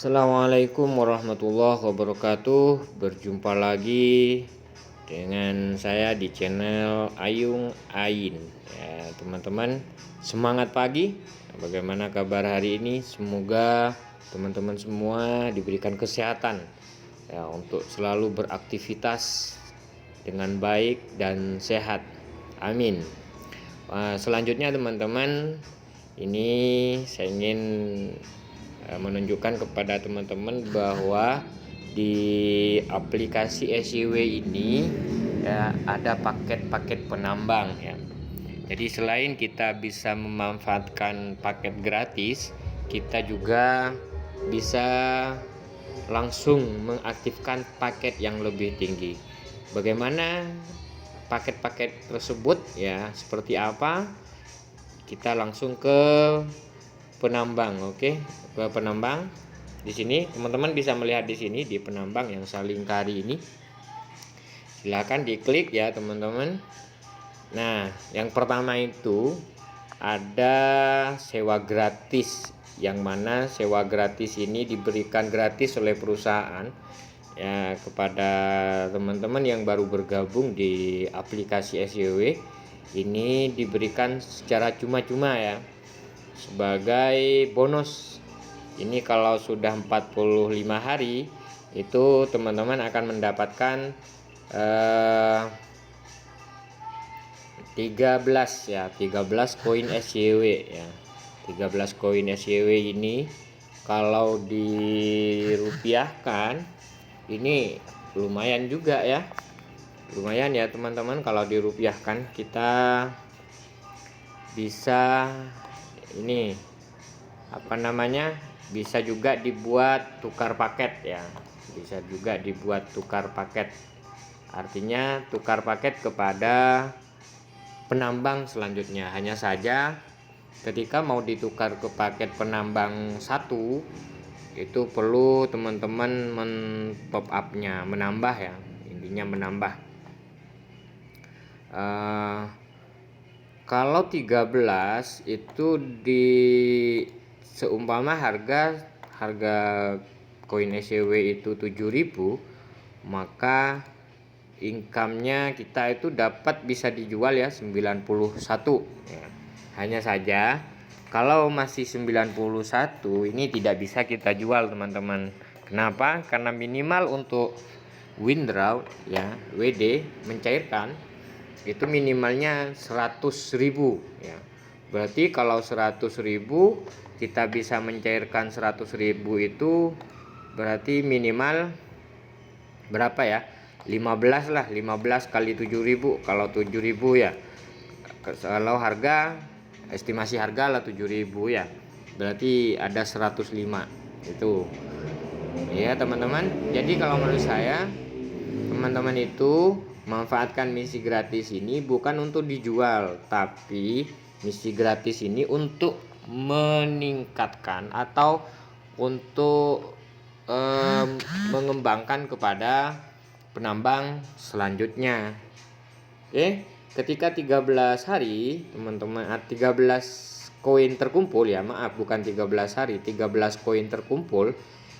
Assalamualaikum warahmatullahi wabarakatuh. Berjumpa lagi dengan saya di channel Ayung Ain. Ya, teman-teman, semangat pagi. Bagaimana kabar hari ini? Semoga teman-teman semua diberikan kesehatan ya, untuk selalu beraktivitas dengan baik dan sehat. Amin. Selanjutnya teman-teman, ini saya ingin menunjukkan kepada teman-teman bahwa di aplikasi SYW ini ya, ada paket-paket penambang ya. Jadi selain kita bisa memanfaatkan paket gratis, kita juga bisa langsung mengaktifkan paket yang lebih tinggi. Bagaimana paket-paket tersebut ya, seperti apa? Kita langsung ke penambang, oke? Ke penambang. Di sini teman-teman bisa melihat di sini di penambang yang Salingkari ini. Silakan diklik ya, teman-teman. Nah, yang pertama itu ada sewa gratis, yang mana sewa gratis ini diberikan gratis oleh perusahaan ya kepada teman-teman yang baru bergabung di aplikasi SYW. Ini diberikan secara cuma-cuma ya, sebagai bonus. Ini kalau sudah 45 hari itu teman-teman akan mendapatkan 13 koin SYW ya. 13 koin SYW ini kalau dirupiahkan ini lumayan juga ya. Lumayan ya teman-teman, kalau dirupiahkan kita bisa ini apa namanya, bisa juga dibuat tukar paket ya, bisa juga dibuat tukar paket, artinya tukar paket kepada penambang selanjutnya. Hanya saja ketika mau ditukar ke paket penambang satu itu perlu teman-teman men-top up-nya, menambah ya, intinya menambah. Kalau 13 itu di seumpama harga koin SYW itu 7.000, maka income-nya kita itu dapat bisa dijual ya 91 ya. Hanya saja kalau masih 91 ini tidak bisa kita jual teman-teman. Kenapa? Karena minimal untuk withdraw ya, WD mencairkan itu minimalnya 100.000 ya. Berarti kalau 100.000 kita bisa mencairkan 100.000 itu berarti minimal berapa ya? 15 lah, 15 kali 7.000. Kalau 7.000 ya, kalau harga estimasi harga lah 7.000 ya, berarti ada 105 itu ya teman-teman. Jadi kalau menurut saya teman-teman itu manfaatkan misi gratis ini bukan untuk dijual, tapi misi gratis ini untuk meningkatkan atau untuk mengembangkan kepada penambang selanjutnya. Oke, ketika 13 hari teman-teman, 13 koin terkumpul ya, maaf bukan 13 hari, 13 koin terkumpul,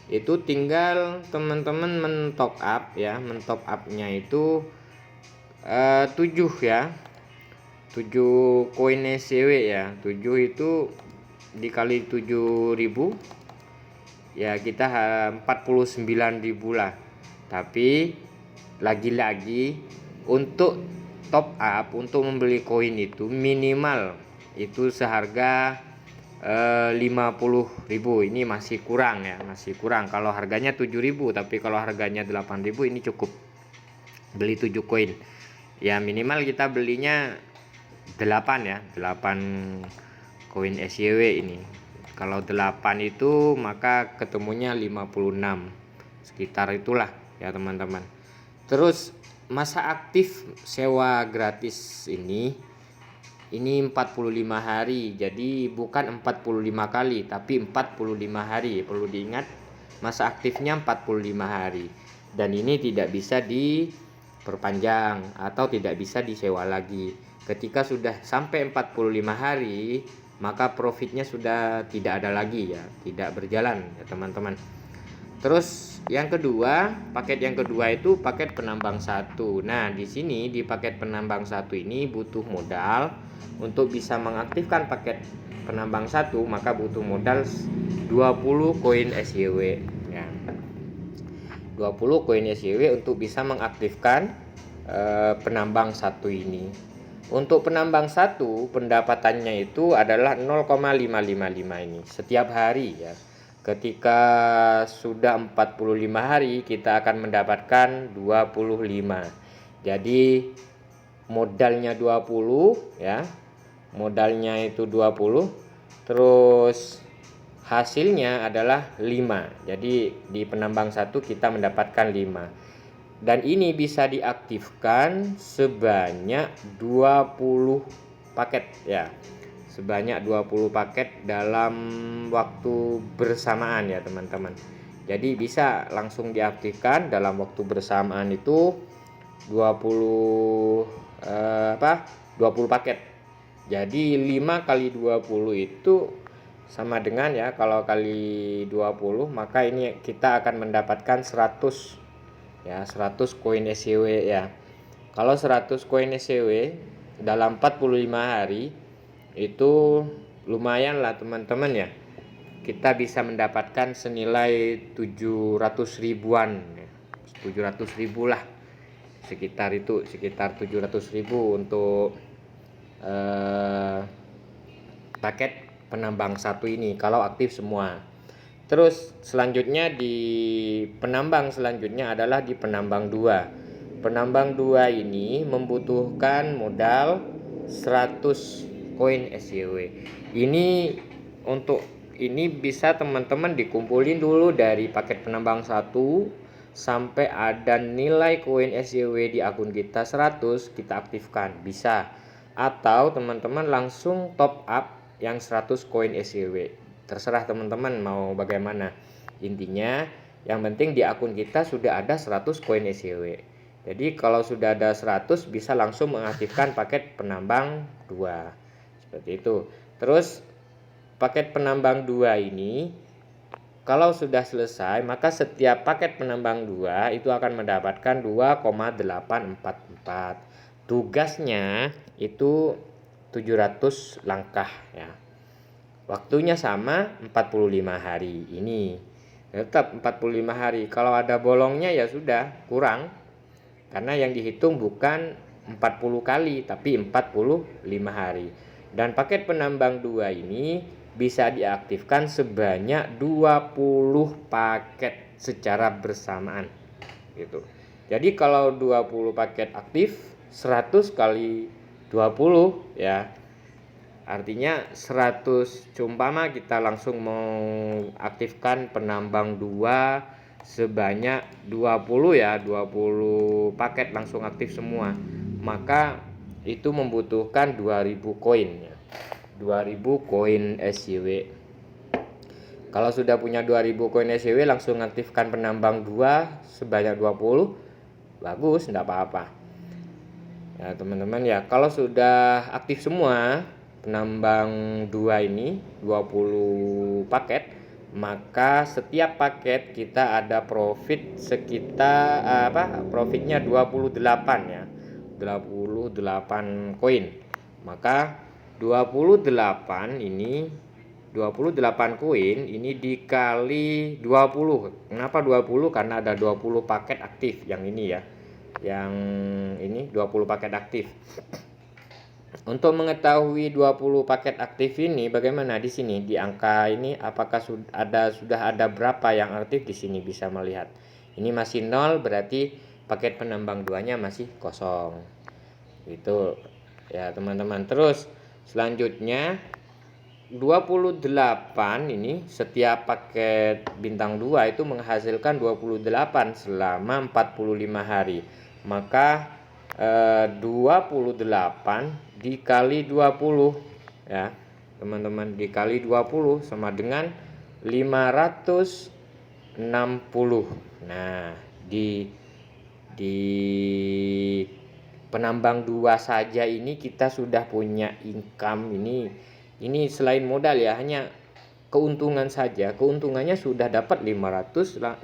itu tinggal teman-teman men-top up ya, men-top up-nya itu 7 ya, 7 koin SYW ya. 7 itu dikali 7.000 ya, kita 49.000 lah. Tapi lagi-lagi untuk top up, untuk membeli koin itu minimal itu seharga 50.000. Ini masih kurang ya, masih kurang. Kalau harganya 7.000, tapi kalau harganya 8.000 ini cukup beli 7 koin ya. Minimal kita belinya 8 ya, 8 koin SYW ini. Kalau 8 itu maka ketemunya 56, sekitar itulah ya teman-teman. Terus masa aktif sewa gratis ini 45 hari. Jadi bukan 45 kali tapi 45 hari. Perlu diingat, masa aktifnya 45 hari. Dan ini tidak bisa diperpanjang atau tidak bisa disewa lagi. Ketika sudah sampai 45 hari, maka profitnya sudah tidak ada lagi ya, tidak berjalan ya teman-teman. Terus yang kedua, paket yang kedua itu paket penambang 1. Nah, di sini di paket penambang 1 ini butuh modal untuk bisa mengaktifkan paket penambang 1, maka butuh modal 20 koin SYW ya. 20 koin SYW untuk bisa mengaktifkan penambang 1 ini. Untuk penambang 1 pendapatannya itu adalah 0,555 ini setiap hari ya. Ketika sudah 45 hari kita akan mendapatkan 25. Jadi modalnya 20 ya. Modalnya itu 20, terus hasilnya adalah 5. Jadi di penambang 1 kita mendapatkan 5. Dan ini bisa diaktifkan sebanyak 20 paket ya. Sebanyak 20 paket dalam waktu bersamaan ya teman-teman. Jadi bisa langsung diaktifkan dalam waktu bersamaan itu 20 20 paket. Jadi 5 kali 20 itu sama dengan ya, kalau kali 20 maka ini kita akan mendapatkan 100 ya, 100 koin SYW ya. Kalau 100 koin SYW dalam 45 hari itu lumayan lah teman-teman ya. Kita bisa mendapatkan senilai 700 ribuan ya. 700 ribu lah. Sekitar 700 ribu untuk paket penambang 1 ini kalau aktif semua. Terus selanjutnya di penambang selanjutnya adalah di penambang 2. Penambang 2 ini membutuhkan modal 100 koin SYW. Ini untuk ini bisa teman-teman dikumpulin dulu dari paket penambang 1 sampai ada nilai koin SYW di akun kita 100, kita aktifkan bisa. Atau teman-teman langsung top up yang 100 koin SYW. Terserah teman-teman mau bagaimana. Intinya yang penting di akun kita sudah ada 100 koin SYW. Jadi kalau sudah ada 100 bisa langsung mengaktifkan paket penambang 2. Seperti itu. Terus paket penambang 2 ini kalau sudah selesai maka setiap paket penambang 2 itu akan mendapatkan 2,844. Tugasnya itu 700 langkah ya. Waktunya sama 45 hari ini. Tetap 45 hari. Kalau ada bolongnya ya sudah kurang. Karena yang dihitung bukan 40 kali tapi 45 hari. Dan paket penambang 2 ini bisa diaktifkan sebanyak 20 paket secara bersamaan gitu. Jadi kalau 20 paket aktif 100 kali 20 ya. Artinya 100 umpama kita langsung mengaktifkan penambang 2 sebanyak 20 ya, 20 paket langsung aktif semua. Maka itu membutuhkan 2000 koin ya. 2000 koin SYW. Kalau sudah punya 2000 koin SYW langsung aktifkan penambang 2 sebanyak 20. Bagus, enggak apa-apa. Ya, teman-teman ya, kalau sudah aktif semua penambang 2 ini 20 paket, maka setiap paket kita ada profit sekitar profitnya 28 ya. 28 koin. Maka 28 koin ini dikali 20. Kenapa 20? Karena ada 20 paket aktif yang ini ya. Yang ini 20 paket aktif. Untuk mengetahui 20 paket aktif ini bagaimana di sini di angka ini apakah sudah ada berapa yang aktif di sini bisa melihat. Ini masih 0 berarti paket penambang 2-nya masih kosong. Itu ya teman-teman. Terus selanjutnya 28 ini setiap paket bintang 2 itu menghasilkan 28 selama 45 hari. Maka 28 dikali 20 ya teman-teman, dikali 20 sama dengan 560. Nah di penambang 2 saja ini kita sudah punya income ini selain modal ya, hanya keuntungan saja, keuntungannya sudah dapat 560.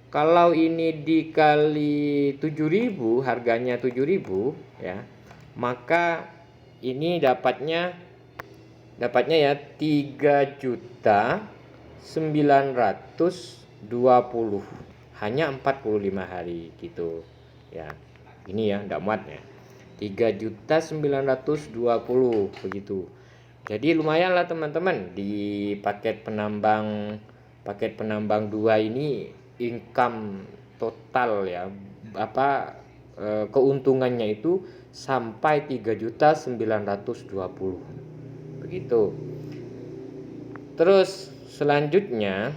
Kalau ini dikali 7.000, harganya 7.000 ya, maka ini dapatnya ya 3.920.000, hanya 45 hari gitu ya. Ini ya enggak muat ya, 3.920.000 begitu. Jadi lumayan lah teman-teman, di paket penambang 2 ini income total ya, keuntungannya itu sampai 3.920.000 begitu. Terus selanjutnya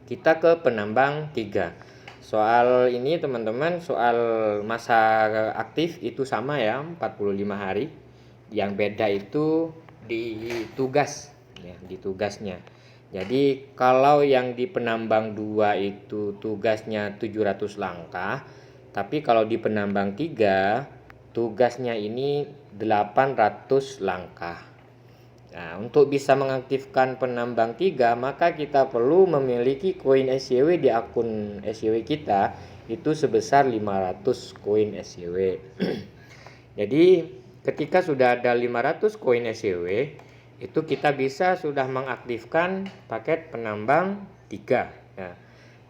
kita ke penambang 3. Soal ini teman-teman, soal masa aktif itu sama ya, 45 hari. Yang beda itu di tugas ya, di tugasnya. Jadi kalau yang di penambang 2 itu tugasnya 700 langkah, tapi kalau di penambang 3 tugasnya ini 800 langkah. Nah, untuk bisa mengaktifkan penambang 3, maka kita perlu memiliki koin SYW di akun SYW kita itu sebesar 500 koin SYW. Jadi ketika sudah ada 500 koin SYW, itu kita bisa sudah mengaktifkan paket penambang 3. Nah,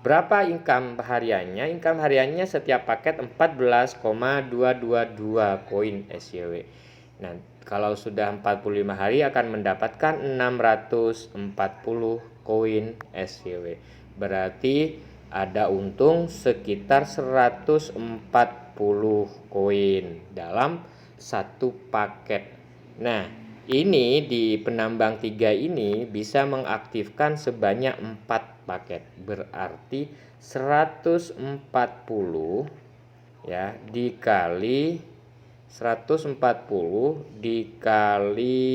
berapa income hariannya? Income hariannya setiap paket 14,222 koin SYW. Nah, kalau sudah 45 hari akan mendapatkan 640 koin SYW. Berarti ada untung sekitar 140 koin dalam satu paket. Nah, ini di penambang 3 ini bisa mengaktifkan sebanyak 4 paket. Berarti 140 ya dikali 140 dikali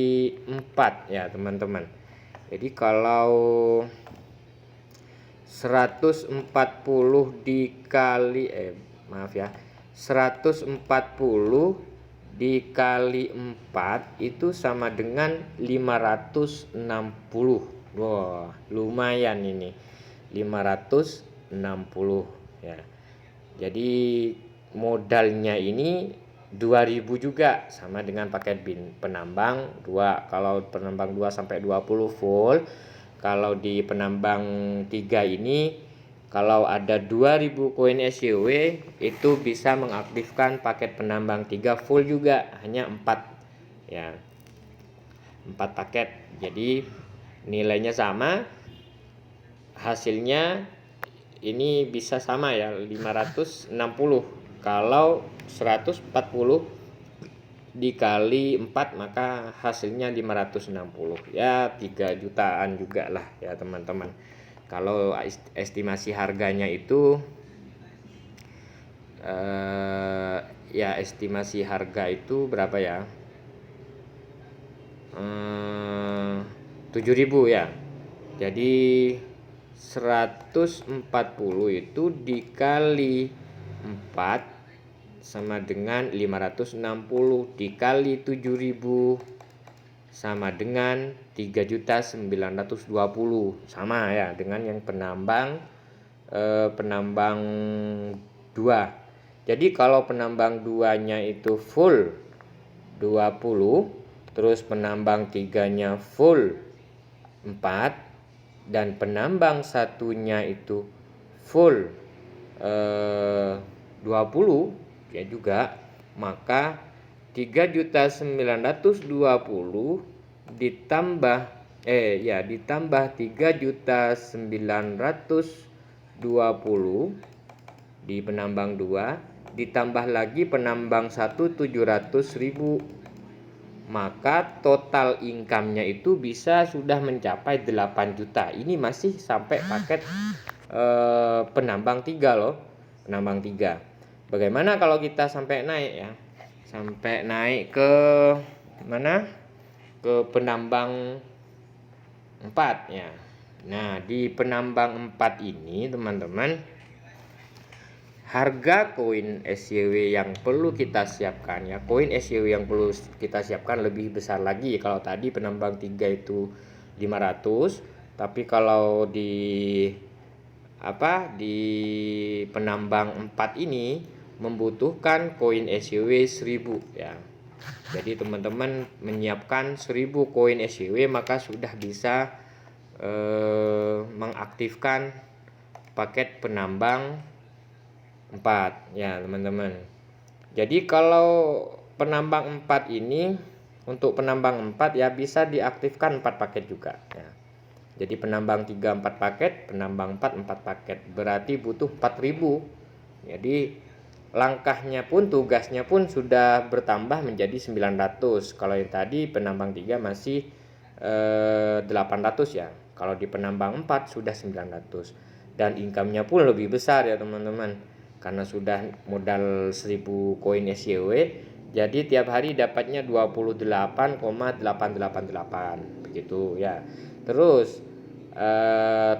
4 ya teman-teman. Jadi kalau 140 dikali 140 dikali 4 itu sama dengan 560. Wah, lumayan ini. 560 ya. Jadi modalnya ini 2.000 juga, sama dengan paket penambang 2. Kalau penambang 2 sampai 20 full. Kalau di penambang 3 ini, kalau ada 2.000 koin SYW itu bisa mengaktifkan paket penambang 3 full juga, hanya 4 ya, 4 paket. Jadi nilainya sama, hasilnya ini bisa sama ya, 560. Kalau 140 dikali 4 maka hasilnya 560 ya, 3 jutaan juga lah ya teman-teman. Kalau estimasi harganya itu ya estimasi harga itu berapa ya, 7.000 ya. Jadi 140 itu dikali 4 sama dengan 560, dikali 7.000 sama dengan 3.920, sama ya dengan yang penambang 2. Jadi kalau penambang 2-nya itu full 20, terus penambang 3-nya full 4, dan penambang satunya itu full 20 ya juga, maka 3.920 ditambah 3.920 di penambang 2 ditambah lagi penambang 1 700.000, maka total income-nya itu bisa sudah mencapai 8 juta. Ini masih sampai paket penambang 3 loh, penambang 3. Bagaimana kalau kita sampai naik ya? Sampai naik ke mana? Ke penambang 4 ya. Nah, di penambang 4 ini teman-teman, harga koin SYW yang perlu kita siapkan ya, koin SYW yang perlu kita siapkan lebih besar lagi. Kalau tadi penambang 3 itu 500. Tapi kalau di penambang 4 ini membutuhkan koin SJW 1000 ya. Jadi teman-teman menyiapkan 1000 koin SJW maka sudah bisa mengaktifkan paket penambang 4 ya teman-teman. Jadi kalau penambang 4 ini, untuk penambang 4 ya bisa diaktifkan 4 paket juga ya. Jadi penambang 3 4 paket, penambang 4 4 paket, berarti butuh 4000. Jadi langkahnya pun, tugasnya pun sudah bertambah menjadi 900. Kalau yang tadi penambang 3 masih 800 ya. Kalau di penambang 4 sudah 900. Dan income-nya pun lebih besar ya teman-teman. Karena sudah modal 1000 koin SJW, jadi tiap hari dapatnya 28,888 begitu ya. Terus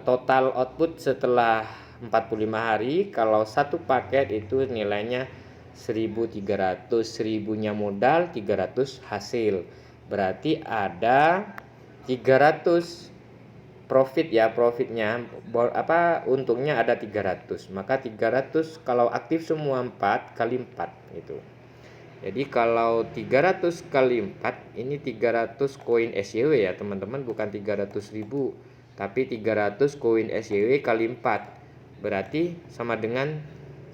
total output setelah 45 hari kalau satu paket itu nilainya 1300, 1000-nya modal, 300 hasil. Berarti ada 300 profit ya, profitnya untungnya ada 300. Maka 300 kalau aktif semua 4 kali 4 gitu. Jadi kalau 300 kali 4 ini 300 koin SJW ya teman-teman, bukan 300.000 tapi 300 koin SJW kali 4 berarti sama dengan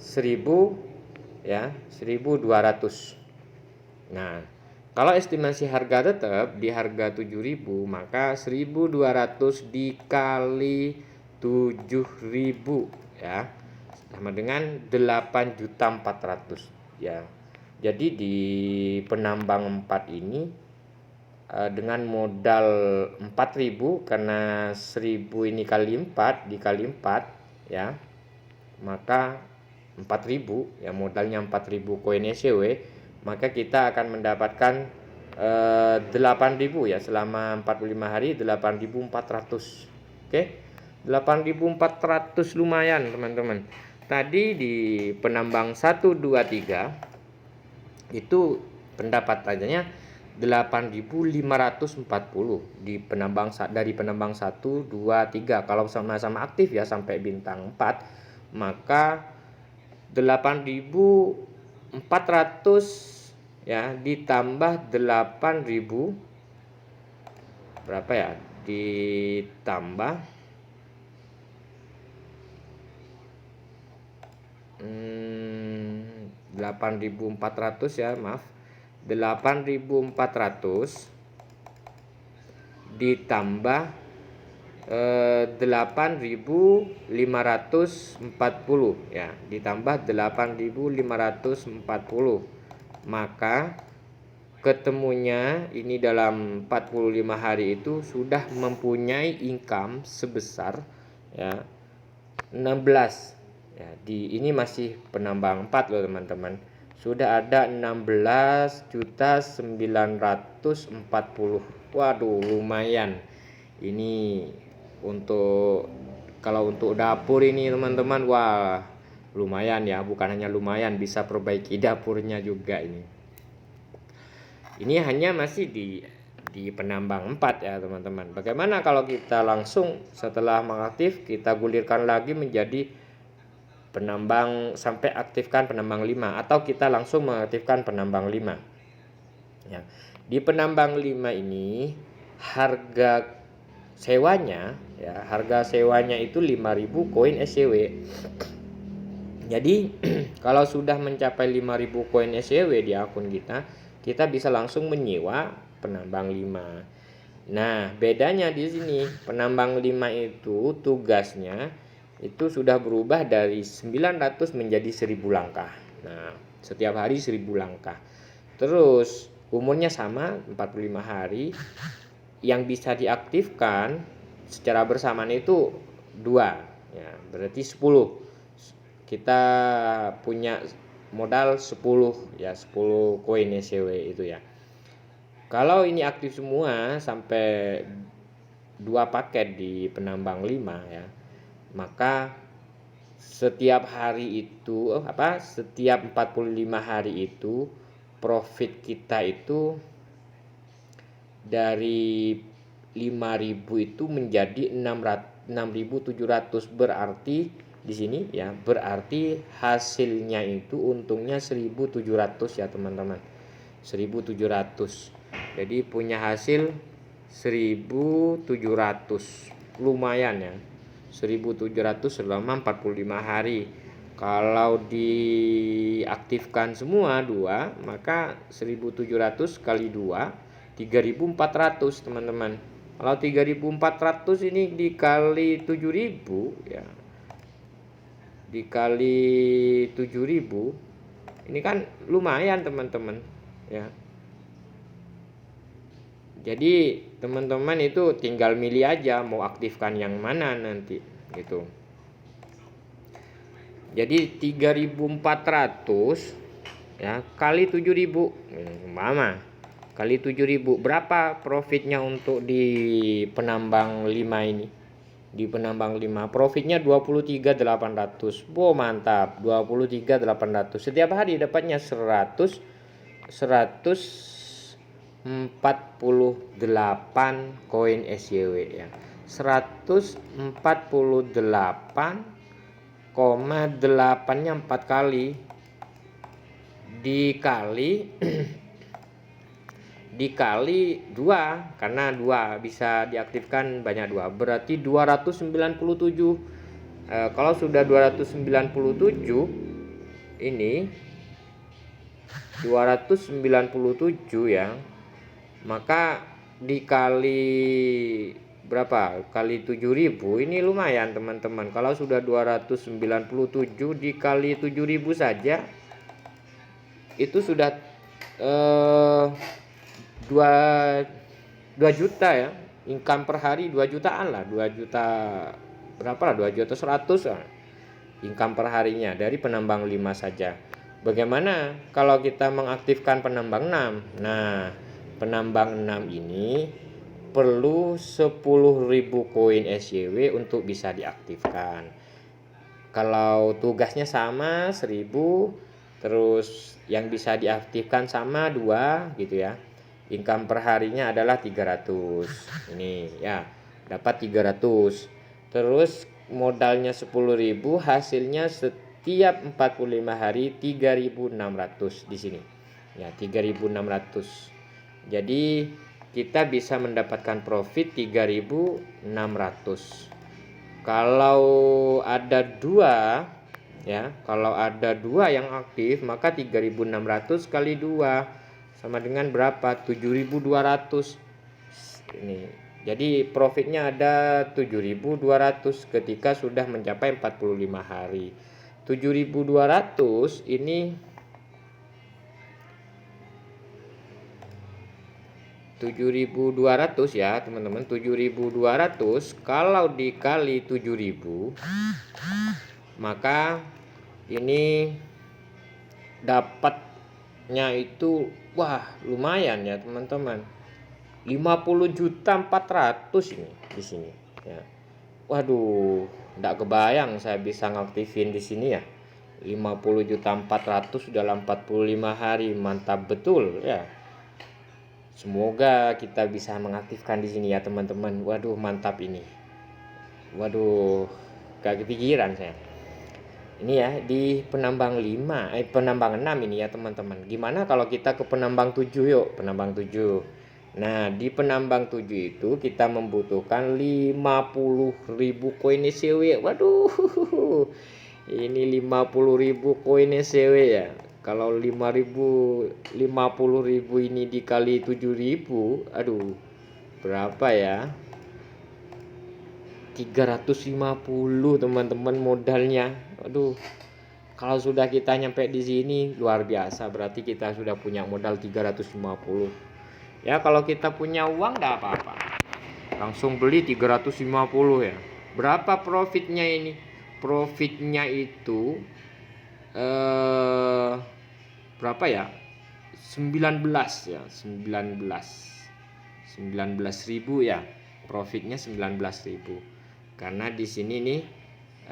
1000 ya, 1200. Nah, kalau estimasi harga tetap di harga 7000 maka 1200 dikali 7000 ya sama dengan 8.400.000 ya. Jadi di penambang 4 ini dengan modal 4000 karena 1000 ini kali 4 dikali 4 ya, maka 4000 ya, modalnya 4000 koin SJW, maka kita akan mendapatkan 8000 ya selama 45 hari 8400. Oke. 8400 lumayan teman-teman. Tadi di penambang 1 2 3 itu pendapatannya 8.540 di penambang dari penambang 1 2 3. Kalau sama-sama aktif ya sampai bintang 4 maka 8.400 ya ditambah 8.000 berapa ya, ditambah 8.400 ya, maaf, 8.400 ditambah 8.540 ya, ditambah 8.540 maka ketemunya ini dalam 45 hari itu sudah mempunyai income sebesar ya 16 ya. Di ini masih penambang 4 loh teman-teman. Sudah ada 16.940. Waduh, lumayan. Ini untuk kalau untuk dapur ini teman-teman, wah lumayan ya, bukan hanya lumayan, bisa perbaiki dapurnya juga ini. Ini hanya masih di penambang 4 ya teman-teman. Bagaimana kalau kita langsung setelah mengaktif kita gulirkan lagi menjadi penambang sampai aktifkan penambang 5, atau kita langsung mengaktifkan penambang 5 ya. Di penambang 5 ini harga sewanya ya, harga sewanya itu 5000 koin SJW. Jadi kalau sudah mencapai 5000 koin SJW di akun kita bisa langsung menyewa penambang 5. Nah, bedanya di sini penambang 5 itu tugasnya itu sudah berubah dari 900 menjadi 1000 langkah. Nah, setiap hari 1000 langkah. Terus umurnya sama 45 hari. Yang bisa diaktifkan secara bersamaan itu 2 ya, berarti 10. Kita punya modal 10 ya, 10 koin SJW itu ya. Kalau ini aktif semua sampai 2 paket di penambang 5 ya, maka setiap hari itu setiap 45 hari itu profit kita itu dari 5.000 itu menjadi 6.700, berarti di sini ya, berarti hasilnya itu untungnya 1.700 ya teman-teman. 1.700. Jadi punya hasil 1.700. Lumayan ya. 1.700 selama 45 hari. Kalau diaktifkan semua 2, maka 1.700 kali 2 3.400 teman-teman. Kalau 3.400 ini dikali 7.000 ya. Dikali 7.000 ini kan lumayan teman-teman ya. Jadi teman-teman itu tinggal milih aja mau aktifkan yang mana nanti gitu. Jadi 3.400 ya kali 7.000 mama kali 7.000, berapa profitnya untuk di penambang 5 ini? Di penambang 5 profitnya 23.800. Wow, mantap. 23.800. Setiap hari dapatnya 148 koin SYW ya. 148,8-nya 4 kali dikali 2, karena 2 bisa diaktifkan banyak 2, berarti 297. Kalau sudah 297 ini 297 ya, maka dikali berapa? Kali 7.000 ini lumayan teman-teman. Kalau sudah 297 dikali 7.000 saja itu sudah 2 juta ya, income per hari 2 jutaan lah, 2 juta berapa lah, 2 juta 100 lah income per harinya dari penambang 5 saja. Bagaimana kalau kita mengaktifkan penambang 6? Nah, penambang 6 ini perlu 10.000 koin SYW untuk bisa diaktifkan. Kalau tugasnya sama 1.000, terus yang bisa diaktifkan sama 2 gitu ya. Income per harinya adalah 300. Ini ya, dapat 300. Terus modalnya 10.000, hasilnya setiap 45 hari 3.600 di sini. Ya, 3.600. Jadi kita bisa mendapatkan profit 3.600. Kalau ada 2 ya, kalau ada 2 yang aktif, maka 3.600 kali 2 sama dengan berapa? 7.200 ini. Jadi profitnya ada 7.200 ketika sudah mencapai 45 hari. 7.200 ini 7.200 ya teman-teman. 7.200 kalau dikali 7.000, maka ini dapatnya itu wah lumayan ya teman-teman. 50.400.000 ini di sini ya. Waduh, enggak kebayang saya bisa ngaktifin di sini ya. 50.400.000 dalam 45 hari, mantap betul ya. Semoga kita bisa mengaktifkan di sini ya teman-teman. Waduh, mantap ini. Waduh, gak kepikiran saya. Ini ya di penambang 5, penambang 6 ini ya teman-teman. Gimana kalau kita ke penambang 7 yuk, penambang 7. Nah, di penambang 7 itu kita membutuhkan 50.000 koin SYW. Waduh. Ini 50.000 koin SYW ya. Kalau 50.000 ini dikali 7.000, aduh. Berapa ya? 350 teman-teman modalnya. Aduh. Kalau sudah kita nyampe di sini luar biasa, berarti kita sudah punya modal 350. Ya, kalau kita punya uang enggak apa-apa. Langsung beli 350 ya. Berapa profitnya ini? Profitnya itu berapa ya? 19 ya, 19.000 ya. Profitnya 19.000. Karena di sini nih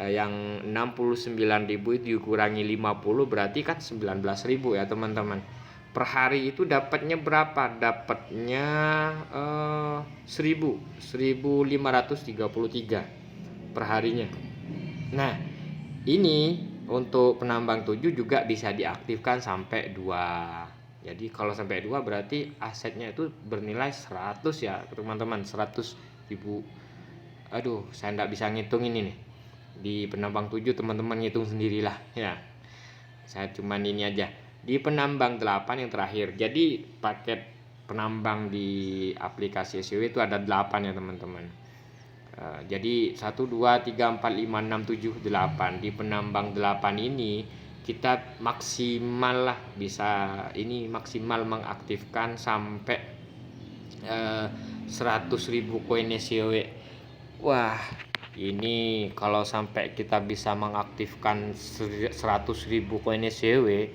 yang 69.000 itu dikurangi 50 berarti kan 19.000 ya teman-teman. per hari itu dapatnya berapa? Dapatnya 1533 per harinya. Nah, ini untuk penambang 7 juga bisa diaktifkan sampai 2. Jadi kalau sampai 2 berarti asetnya itu bernilai 100 ya teman-teman, 100.000. Aduh, saya nggak bisa ngitung ini nih. Di penambang 7 teman-teman ngitung sendirilah ya. Saya cuman ini aja. Di penambang 8 yang terakhir. Jadi paket penambang di aplikasi SCW itu ada 8 ya teman-teman. Jadi 1, 2, 3, 4, 5, 6, 7, 8. Di penambang 8 ini kita maksimal lah bisa ini maksimal mengaktifkan sampai 100.000 koin SCW. Wah, ini kalau sampai kita bisa mengaktifkan 100.000 koin SCW,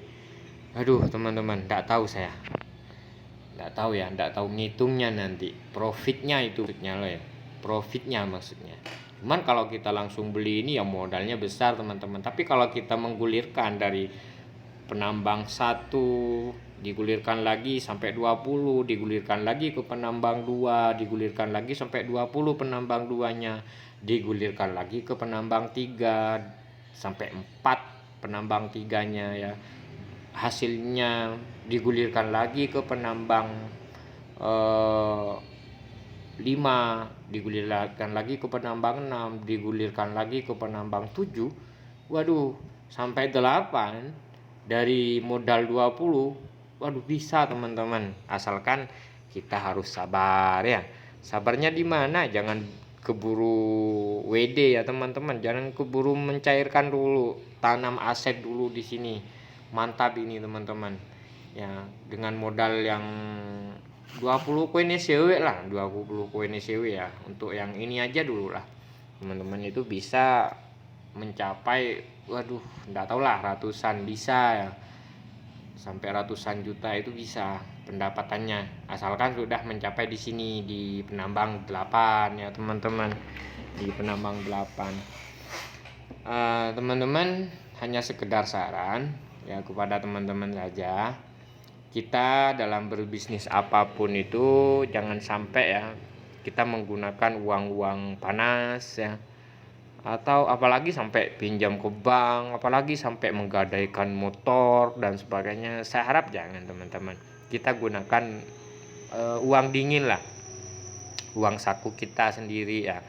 aduh teman-teman, nggak tahu saya, nggak tahu ya, nggak tahu ngitungnya nanti profitnya itu loh ya, profitnya maksudnya. Cuman kalau kita langsung beli ini ya modalnya besar teman-teman. Tapi kalau kita menggulirkan dari penambang 1 digulirkan lagi sampai 20, digulirkan lagi ke penambang 2, digulirkan lagi sampai 20 penambang 2-nya, digulirkan lagi ke penambang 3 sampai 4 penambang 3-nya ya. Hasilnya digulirkan lagi ke penambang 5, digulirkan lagi ke penambang 6, digulirkan lagi ke penambang 7. Waduh, sampai 8 dari modal 20. Waduh, bisa teman-teman. Asalkan kita harus sabar ya. Sabarnya di mana? Jangan keburu WD ya teman-teman. Jangan keburu mencairkan dulu, tanam aset dulu di sini. Mantap ini teman-teman. Ya, dengan modal yang 20 koin SCW lah, 20 koin SCW ya. Untuk yang ini aja dulu lah. Teman-teman itu bisa mencapai, waduh, enggak tahu lah, ratusan bisa ya. Sampai ratusan juta itu bisa pendapatannya. Asalkan sudah mencapai di sini di penambang 8 ya, teman-teman. Di penambang 8. Teman-teman, hanya sekedar saran ya kepada teman-teman saja. Kita dalam berbisnis apapun itu jangan sampai ya kita menggunakan uang-uang panas ya, atau apalagi sampai pinjam ke bank, apalagi sampai menggadaikan motor dan sebagainya. Saya harap jangan teman-teman. Kita gunakan uang dingin lah, uang saku kita sendiri ya.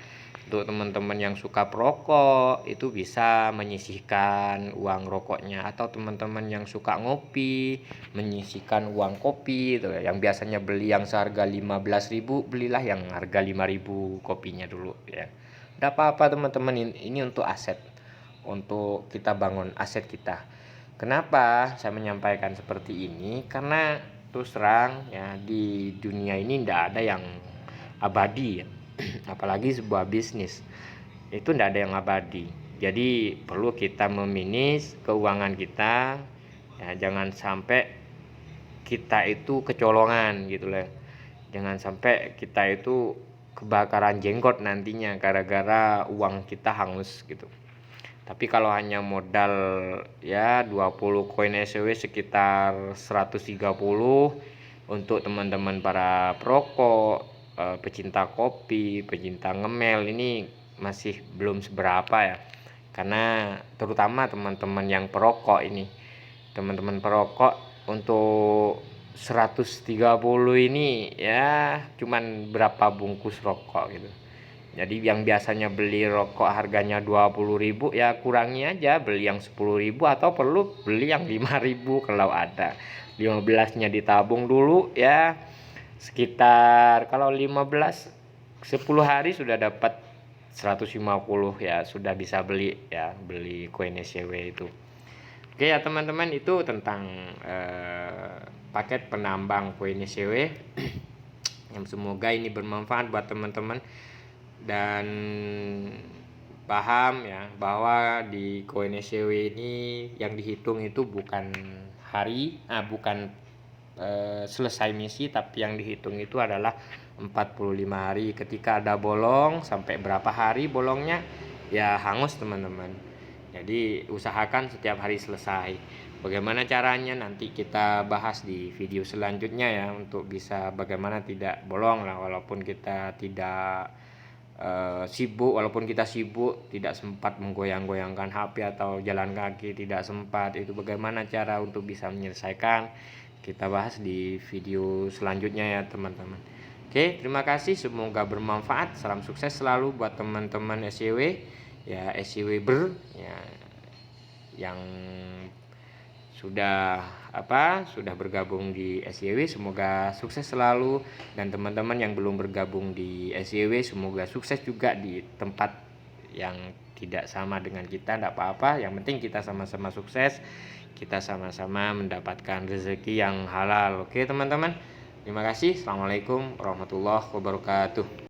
Untuk teman-teman yang suka perokok itu bisa menyisihkan uang rokoknya, atau teman-teman yang suka ngopi menyisihkan uang kopi itu ya. Yang biasanya beli yang seharga 15.000, belilah yang harga 5.000 kopinya dulu ya. Tidak apa-apa teman-teman, ini untuk aset, untuk kita bangun aset kita. Kenapa saya menyampaikan seperti ini? Karena terus terang ya, di dunia ini tidak ada yang abadi ya. Apalagi sebuah bisnis itu tidak ada yang abadi. Jadi perlu kita memanage keuangan kita ya, jangan sampai kita itu kecolongan gitu loh. Jangan sampai kita itu kebakaran jenggot nantinya gara-gara uang kita hangus gitu. Tapi kalau hanya modal ya 20 koin SCW sekitar 130 untuk teman-teman para perokok, pecinta kopi, pecinta ngemel, ini masih belum seberapa ya. Karena terutama teman-teman yang perokok ini, teman-teman perokok untuk 130 ini ya cuman berapa bungkus rokok gitu. Jadi yang biasanya beli rokok harganya 20.000 ya kurangi aja, beli yang 10.000 atau perlu beli yang 5.000 kalau ada. 15-nya ditabung dulu ya. Sekitar kalau 15 10 hari sudah dapat 150 ya, sudah bisa beli ya, beli koin SCW itu. Oke ya teman-teman, itu tentang paket penambang koin SCW. Yang semoga ini bermanfaat buat teman-teman dan paham ya bahwa di koin SCW ini yang dihitung itu bukan hari, bukan selesai misi, tapi yang dihitung itu adalah 45 hari. Ketika ada bolong, sampai berapa hari bolongnya ya hangus teman-teman. Jadi usahakan setiap hari selesai. Bagaimana caranya nanti kita bahas di video selanjutnya ya, untuk bisa bagaimana tidak bolong lah walaupun kita tidak sibuk, walaupun kita sibuk tidak sempat menggoyang-goyangkan HP atau jalan kaki tidak sempat, itu bagaimana cara untuk bisa menyelesaikan, kita bahas di video selanjutnya ya teman-teman. Oke, terima kasih, semoga bermanfaat. Salam sukses selalu buat teman-teman SYW ya, SYW ya, yang sudah bergabung di SYW, semoga sukses selalu, dan teman-teman yang belum bergabung di SYW semoga sukses juga di tempat yang tidak sama dengan kita. Tidak apa-apa, yang penting kita sama-sama sukses, kita sama-sama mendapatkan rezeki yang halal. Oke teman-teman, terima kasih. Assalamualaikum warahmatullahi wabarakatuh.